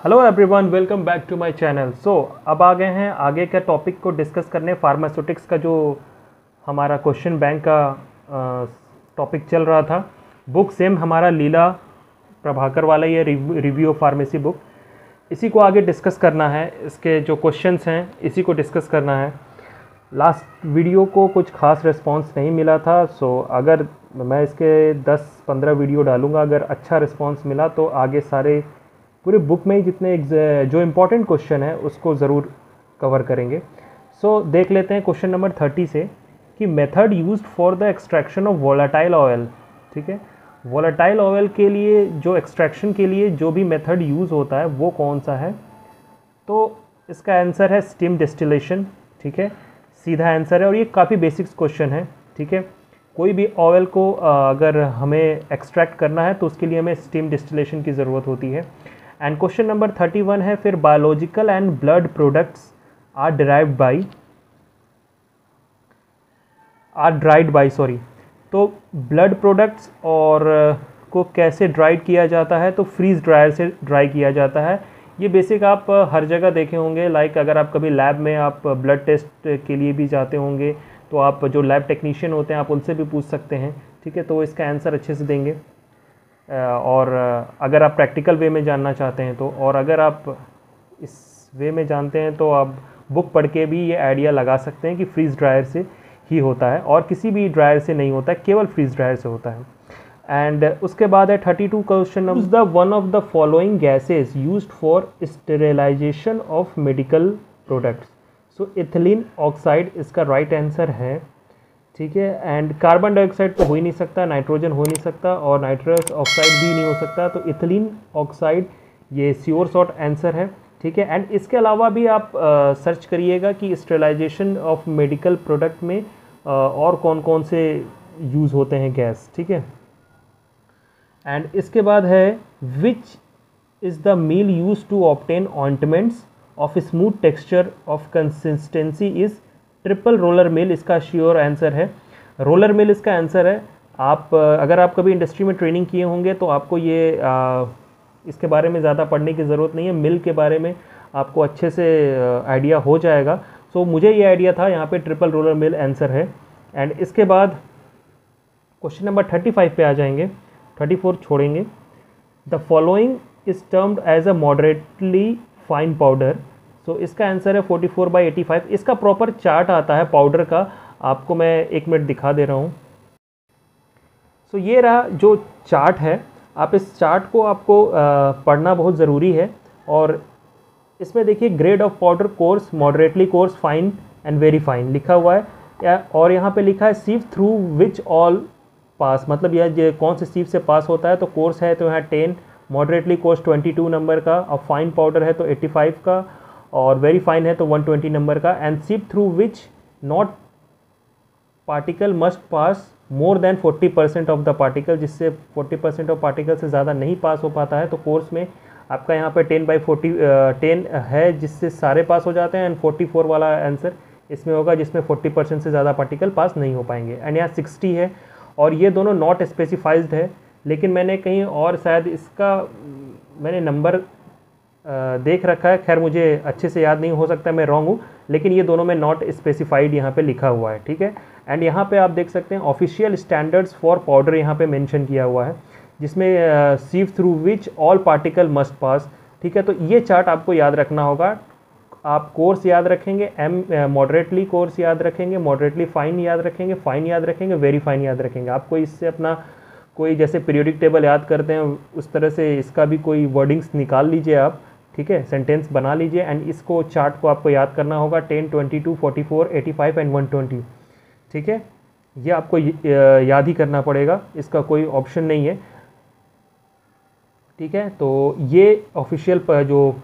Hello everyone, welcome back to my channel. अब आ गए हैं आगे के टॉपिक को डिस्कस करने। फार्मास्यूटिक्स का जो हमारा क्वेश्चन बैंक का टॉपिक चल रहा था, बुक सेम हमारा लीला प्रभाकर वाला ही है, रिव्यू ऑफ फार्मेसी बुक। इसी को आगे डिस्कस करना है, इसके जो क्वेश्चंस हैं इसी को डिस्कस करना है। लास्ट वीडियो को कुछ खास रिस्पांस नहीं मिला था, अगर मैं इसके 10-15 वीडियो डालूँगा, अगर अच्छा रिस्पांस मिला तो आगे सारे पूरे बुक में ही जितने जो इम्पोर्टेंट क्वेश्चन है उसको ज़रूर कवर करेंगे। देख लेते हैं क्वेश्चन नंबर 30 से कि method used for the extraction of volatile oil. ठीक है, वोलेटाइल ऑयल के लिए जो एक्सट्रैक्शन के लिए जो भी मेथड यूज़ होता है वो कौन सा है? तो इसका आंसर है स्टीम डिस्टिलेशन। ठीक है, सीधा आंसर है और ये काफ़ी बेसिक्स क्वेश्चन है। ठीक है, कोई भी ऑयल को अगर हमें एक्सट्रैक्ट करना है तो उसके लिए हमें स्टीम डिस्टिलेशन की ज़रूरत होती है। एंड क्वेश्चन नंबर 31 है, फिर biological and blood products are dried by तो ब्लड प्रोडक्ट्स और को कैसे ड्राइड किया जाता है? तो फ्रीज ड्रायर से ड्राई किया जाता है। ये बेसिक आप हर जगह देखे होंगे। लाइक अगर आप कभी लैब में आप ब्लड टेस्ट के लिए भी जाते होंगे तो आप जो लैब टेक्नीशियन होते हैं आप उनसे भी पूछ सकते हैं। ठीक है, तो इसका आंसर अच्छे से देंगे। और अगर आप प्रैक्टिकल वे में जानना चाहते हैं तो, और अगर आप इस वे में जानते हैं तो आप बुक पढ़ के भी ये आइडिया लगा सकते हैं कि फ्रीज ड्रायर से ही होता है और किसी भी ड्रायर से नहीं होता है, केवल फ्रीज ड्रायर से होता है। एंड उसके बाद है 32 question number, the one of the following gases used for sterilization of medical products. Ethylene oxide इसका राइट आंसर है। ठीक है, एंड कार्बन डाइऑक्साइड तो हो ही नहीं सकता, नाइट्रोजन हो नहीं सकता और नाइट्रस ऑक्साइड भी नहीं हो सकता, तो इथिलीन ऑक्साइड ये श्योर शॉर्ट आंसर है। ठीक है, एंड इसके अलावा भी आप सर्च करिएगा कि स्टेरिलाइजेशन ऑफ मेडिकल प्रोडक्ट में और कौन कौन से यूज़ होते हैं गैस। ठीक है, एंड इसके बाद है which is the mill use to obtain ointments of smooth texture of consistency is triple roller mill. इसका श्योर आंसर है रोलर मिल, इसका आंसर है। आप अगर आप कभी इंडस्ट्री में ट्रेनिंग किए होंगे तो आपको ये इसके बारे में ज़्यादा पढ़ने की ज़रूरत नहीं है, मिल के बारे में आपको अच्छे से आइडिया हो जाएगा। मुझे ये आइडिया था, यहाँ पे ट्रिपल रोलर मिल आंसर है। एंड इसके बाद क्वेश्चन नंबर 35 पे आ जाएंगे, 34 छोड़ेंगे। The following is termed as a moderately fine powder. इसका आंसर है 44/85। इसका प्रॉपर चार्ट आता है पाउडर का, आपको मैं 1 मिनट दिखा दे रहा हूँ। ये रहा जो चार्ट है, आप इस चार्ट को आपको पढ़ना बहुत ज़रूरी है। और इसमें देखिए grade of powder course, moderately course, fine and very fine लिखा हुआ है। और यहाँ पे लिखा है सीव थ्रू विच ऑल पास, मतलब यह कौन से सीव से पास होता है। तो कोर्स है तो यहाँ 10, मॉडरेटली कोर्स 22 नंबर का, और फाइन पाउडर है तो 85 का, और वेरी फाइन है तो 120 नंबर का। एंड सीप through which not particle must pass more than 40% of the particle, जिससे 40% ऑफ पार्टिकल से ज़्यादा नहीं पास हो पाता है। तो कोर्स में आपका यहाँ पे 10/10 है जिससे सारे पास हो जाते हैं। एंड 44 वाला आंसर इसमें होगा जिसमें 40% से ज़्यादा पार्टिकल पास नहीं हो पाएंगे। एंड यहाँ 60 है और ये दोनों नॉट स्पेसिफाइज्ड है, लेकिन मैंने कहीं और शायद इसका मैंने नंबर देख रखा है। खैर मुझे अच्छे से याद नहीं, हो सकता है मैं रॉन्ग हूँ, लेकिन ये दोनों में नॉट स्पेसिफाइड यहाँ पे लिखा हुआ है। ठीक है, एंड यहाँ पे आप देख सकते हैं ऑफिशियल स्टैंडर्ड्स फॉर पाउडर यहाँ पे मेंशन किया हुआ है, जिसमें sieve through which all particle must pass. ठीक है, तो ये चार्ट आपको याद रखना होगा। आप कोर्स याद रखेंगे, मॉडरेटली कोर्स याद रखेंगे, मॉडरेटली फाइन याद रखेंगे, फाइन याद रखेंगे, वेरी फाइन याद रखेंगे। आपको इससे अपना कोई जैसे पीरियोडिक टेबल याद करते हैं उस तरह से इसका भी कोई वर्डिंग्स निकाल लीजिए आप। ठीक है, सेंटेंस बना लीजिए एंड इसको चार्ट को आपको याद करना होगा 10, 22, 44, 85 एंड 120। ठीक है, ये आपको याद ही करना पड़ेगा, इसका कोई ऑप्शन नहीं है। ठीक है, तो ये ऑफिशियल जो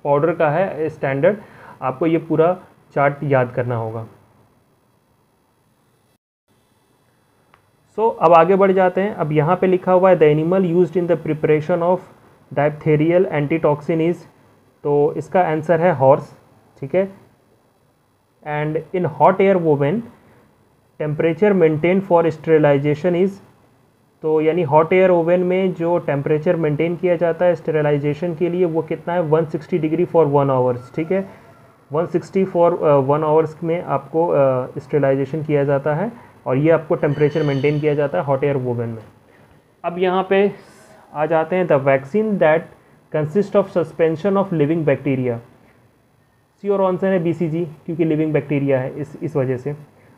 पाउडर का है स्टैंडर्ड, आपको ये पूरा चार्ट याद करना होगा। अब आगे बढ़ जाते हैं। अब यहाँ पे लिखा हुआ है the animal used in the preparation of diphtherial antitoxin is, तो इसका आंसर है हॉर्स। ठीक है, and in hot air oven temperature maintain for sterilization is, तो यानी हॉट एयर ओवन में जो टेम्परेचर मेंटेन किया जाता है स्टेरिलाइजेशन के लिए वो कितना है 160 डिग्री फॉर 1 आवर्स, ठीक है। 160 फॉर 1 आवर्स में आपको स्टेरिलाइजेशन किया जाता है और ये आपको टेम्परेचर मेंटेन किया जाता है हॉट एयर ओवन में। अब यहाँ पे आ जाते हैं the vaccine that consist of suspension of living bacteria. C और आंसर है BCG, क्योंकि लिविंग बैक्टीरिया है इस वजह से।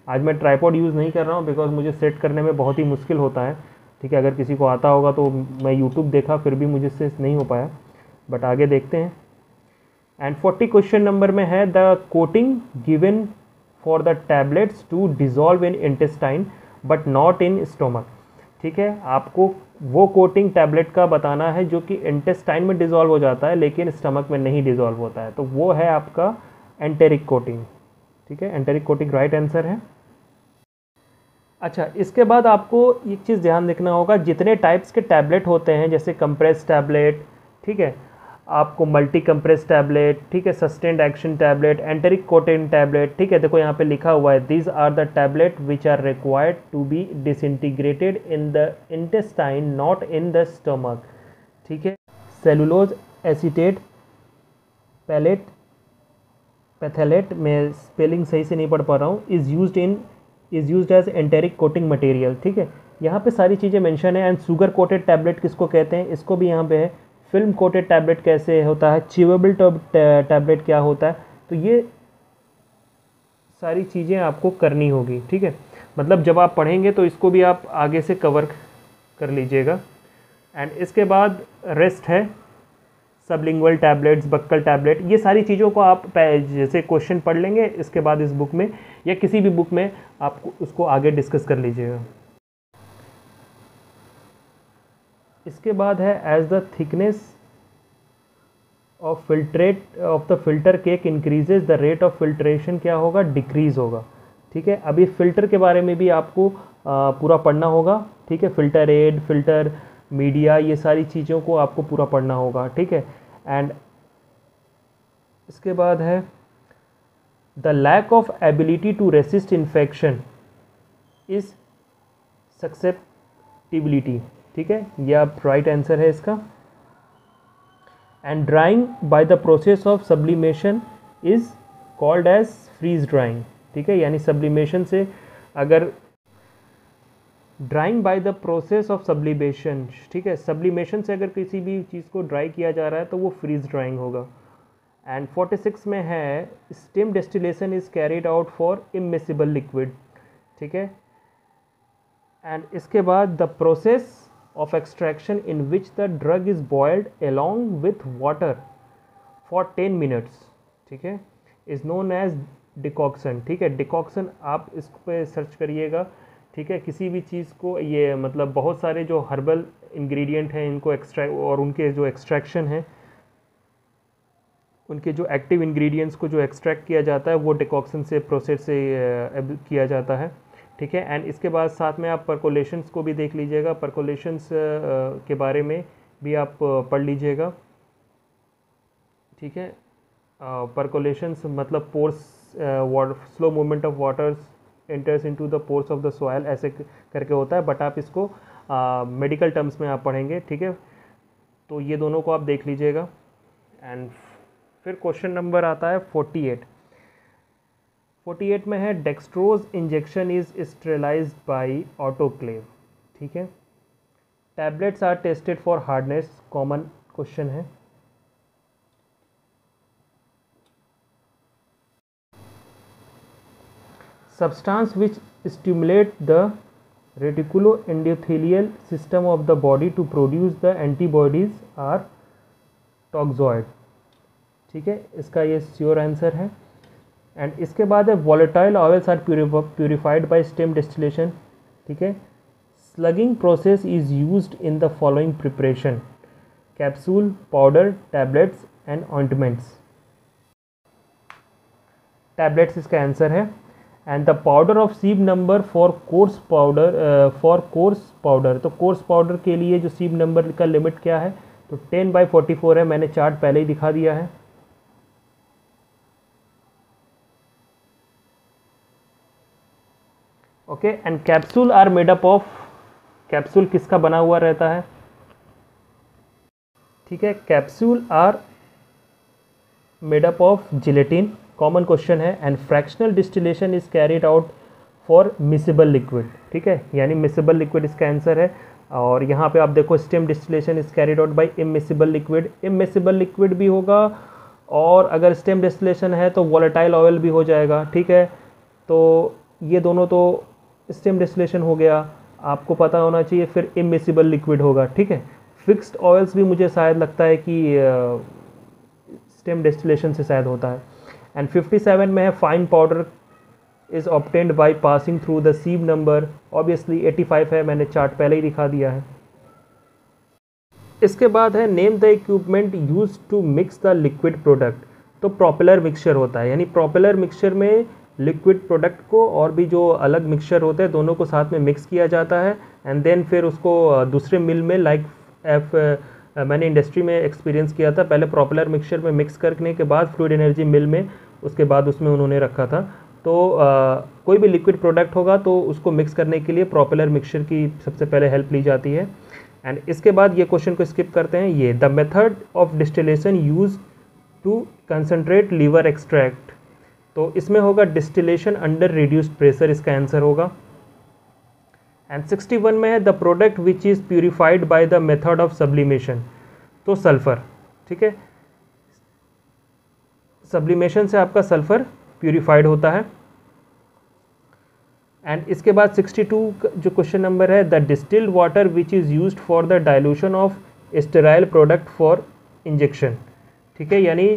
आज मैं ट्राइपॉड यूज़ नहीं कर रहा हूँ बिकॉज मुझे सेट करने में बहुत ही मुश्किल होता है, ठीक है। अगर किसी को आता होगा तो मैं यूट्यूब देखा फिर भी मुझे से नहीं हो पाया, बट आगे देखते हैं। एंड 40 क्वेश्चन नंबर में है the coating given for the tablets to dissolve in intestine but not in stomach, ठीक है। आपको वो कोटिंग टैबलेट का बताना है जो कि इंटेस्टाइन में डिज़ोल्व हो जाता है लेकिन स्टमक में नहीं डिज़ोल्व होता है, तो वो है आपका एंटेरिक कोटिंग, ठीक है। एंटेरिक कोटिंग राइट आंसर है। अच्छा, इसके बाद आपको एक चीज़ ध्यान रखना होगा, जितने टाइप्स के टैबलेट होते हैं जैसे कंप्रेस टैबलेट, ठीक है, आपको मल्टी कंप्रेस टैबलेट, ठीक है, sustained action tablet, enteric coating tablet, ठीक है। देखो यहाँ पे लिखा हुआ है these are the tablet which are required to be disintegrated in the intestine not in the stomach, ठीक है। सेलुलोज एसीटेट पैलेट पैथेलेट, मैं स्पेलिंग सही से नहीं पढ़ पा रहा हूँ, is used as enteric coating material, ठीक है। यहाँ पे सारी चीज़ें मेंशन है। एंड शुगर कोटेड टैबलेट किसको कहते हैं, इसको भी यहाँ पे है। फिल्म कोटेड टैबलेट कैसे होता है, च्यूएबल टैबलेट क्या होता है, तो ये सारी चीज़ें आपको करनी होगी, ठीक है। मतलब जब आप पढ़ेंगे तो इसको भी आप आगे से कवर कर लीजिएगा। एंड इसके बाद रेस्ट है सबलिंगुअल टैबलेट्स, बक्कल टैबलेट, ये सारी चीज़ों को आप जैसे क्वेश्चन पढ़ लेंगे इसके बाद इस बुक में या किसी भी बुक में आपको उसको आगे डिस्कस कर लीजिएगा। इसके बाद है as the thickness of the filter cake increases the rate of filtration क्या होगा, डिक्रीज़ होगा, ठीक है। अभी फ़िल्टर के बारे में भी आपको पूरा पढ़ना होगा, ठीक है। फ़िल्टर एड, फ़िल्टर मीडिया, ये सारी चीज़ों को आपको पूरा पढ़ना होगा, ठीक है। एंड इसके बाद है the lack of ability to resist infection is susceptibility, ठीक है, यह आप राइट आंसर है इसका। And drying by the process of sublimation is called as freeze drying, ठीक है। यानी सब्लिमेशन से अगर drying by the process of sublimation, ठीक है, सब्लिमेशन से अगर किसी भी चीज़ को ड्राई किया जा रहा है तो वो फ्रीज ड्राइंग होगा। एंड 46 में है steam distillation is carried out for immiscible liquid, ठीक है। एंड इसके बाद the process of extraction in which the drug is boiled along with water for 10 minutes, ठीक है, is known as decoction, ठीक है। decoction आप इस पे सर्च करिएगा, ठीक है। किसी भी चीज़ को ये मतलब बहुत सारे जो हर्बल इंग्रेडिएंट हैं इनको एक्सट्रैक्ट और उनके जो एक्सट्रैक्शन है, उनके जो एक्टिव इंग्रेडिएंट्स को जो एक्सट्रैक्ट किया जाता है वो डिकॉक्शन से प्रोसेस से किया जाता है, ठीक है। एंड इसके बाद साथ में आप परकोलेशंस को भी देख लीजिएगा, परकोलेशंस के बारे में भी आप पढ़ लीजिएगा, ठीक है। परकोलेशंस मतलब pores, slow movement of waters enters into the pores of the soil, ऐसे करके होता है, बट आप इसको मेडिकल टर्म्स में आप पढ़ेंगे, ठीक है। तो ये दोनों को आप देख लीजिएगा। एंड फिर क्वेश्चन नंबर आता है 48 में है dextrose injection is sterilized by autoclave, ठीक है। Tablets are tested for hardness, common question है। Substance which stimulate the reticulo endothelial system of the body to produce the antibodies are toxoid, ठीक है, इसका ये श्योर आंसर है। And इसके बाद है volatile oils are purified by steam distillation, ठीक है। Slugging process is used in the following preparation, capsule, powder, tablets and ointments. Tablets इसका आंसर है। And the powder of sieve number for coarse powder, तो coarse powder के लिए जो sieve number का limit क्या है, तो 10/44 है, मैंने चार्ट पहले ही दिखा दिया है। Okay. And capsule are made up of, capsule किसका बना हुआ रहता है? ठीक है, capsule are made up of gelatin, common question है। And fractional distillation is carried out for miscible liquid. ठीक है, यानी मिसिबल लिक्विड इसका आंसर है। और यहाँ पे आप देखो stem distillation is carried out by immiscible liquid, immiscible liquid भी होगा, और अगर स्टेम डिस्टिलेशन है तो वॉलेटाइल ऑयल भी हो जाएगा। ठीक है, तो ये दोनों तो स्टेम डिस्टिलेशन हो गया, आपको पता होना चाहिए। फिर इमिसिबल लिक्विड होगा। ठीक है, फिक्स्ड ऑयल्स भी मुझे शायद लगता है कि स्टेम डिस्टिलेशन से शायद होता है। एंड 57 में है fine powder is obtained by passing through the सीव number, obviously 85 है, मैंने चार्ट पहले ही दिखा दिया है। इसके बाद है name the equipment use to mix the liquid product. तो प्रोपेलर मिक्सचर होता है, यानी प्रोपेलर मिक्सचर में लिक्विड प्रोडक्ट को और भी जो अलग मिक्सचर होते हैं दोनों को साथ में मिक्स किया जाता है। एंड देन फिर उसको दूसरे मिल में मैंने इंडस्ट्री में एक्सपीरियंस किया था, पहले प्रोपेलर मिक्सचर में मिक्स करने के बाद फ्लूइड एनर्जी मिल में उसके बाद उसमें उन्होंने रखा था। तो कोई भी लिक्विड प्रोडक्ट होगा तो उसको मिक्स करने के लिए प्रोपेलर मिक्सचर की सबसे पहले हेल्प ली जाती है। एंड इसके बाद ये क्वेश्चन को स्किप करते हैं। ये the method of distillation use to concentrate liver extract, तो इसमें होगा डिस्टिलेशन अंडर रिड्यूस्ड प्रेशर, इसका आंसर होगा। एंड 61 में है the product which is purified by the method of sublimation, तो सल्फर। ठीक है, सब्लिमेशन से आपका सल्फर प्यूरिफाइड होता है। एंड इसके बाद 62 जो क्वेश्चन नंबर है, the distilled water which is used for the dilution of sterile product for injection. ठीक है, यानी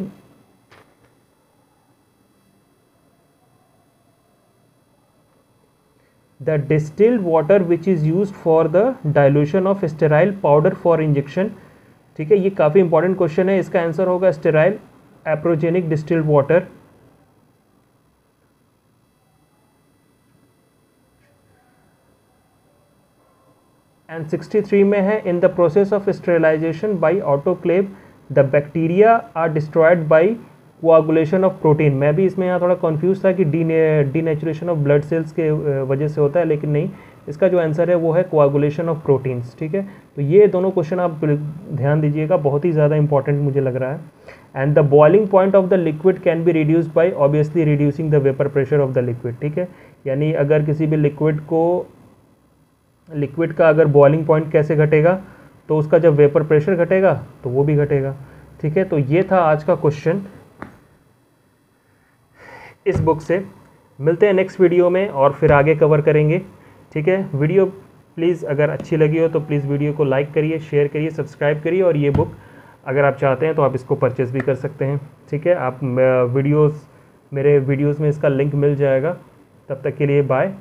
the distilled water which is used for the dilution of sterile powder for injection. ठीक है, ये काफ़ी इंपॉर्टेंट क्वेश्चन है, इसका आंसर होगा sterile apyrogenic distilled water. And 63 में है in the process of sterilization by autoclave the bacteria are destroyed by coagulation of protein. मैं भी इसमें यहाँ थोड़ा कंफ्यूज था कि डीनेचुरेशन ऑफ ब्लड सेल्स के वजह से होता है, लेकिन नहीं, इसका जो आंसर है वो है कोआगुलेशन ऑफ प्रोटीन्स। ठीक है, तो ये दोनों क्वेश्चन आप ध्यान दीजिएगा, बहुत ही ज़्यादा इंपॉर्टेंट मुझे लग रहा है। And the boiling point of the liquid can be reduced by obviously reducing the vapour pressure of the liquid. ठीक है, यानी अगर किसी भी लिक्विड का अगर बॉइलिंग पॉइंट कैसे घटेगा, तो उसका जब वेपर प्रेशर घटेगा तो वो भी घटेगा। ठीक है, तो ये था आज का क्वेश्चन इस बुक से। मिलते हैं नेक्स्ट वीडियो में और फिर आगे कवर करेंगे। ठीक है, वीडियो प्लीज़ अगर अच्छी लगी हो तो प्लीज़ वीडियो को लाइक करिए, शेयर करिए, सब्सक्राइब करिए, और ये बुक अगर आप चाहते हैं तो आप इसको परचेज़ भी कर सकते हैं। ठीक है, आप मेरे वीडियोज़ में इसका लिंक मिल जाएगा। तब तक के लिए बाय।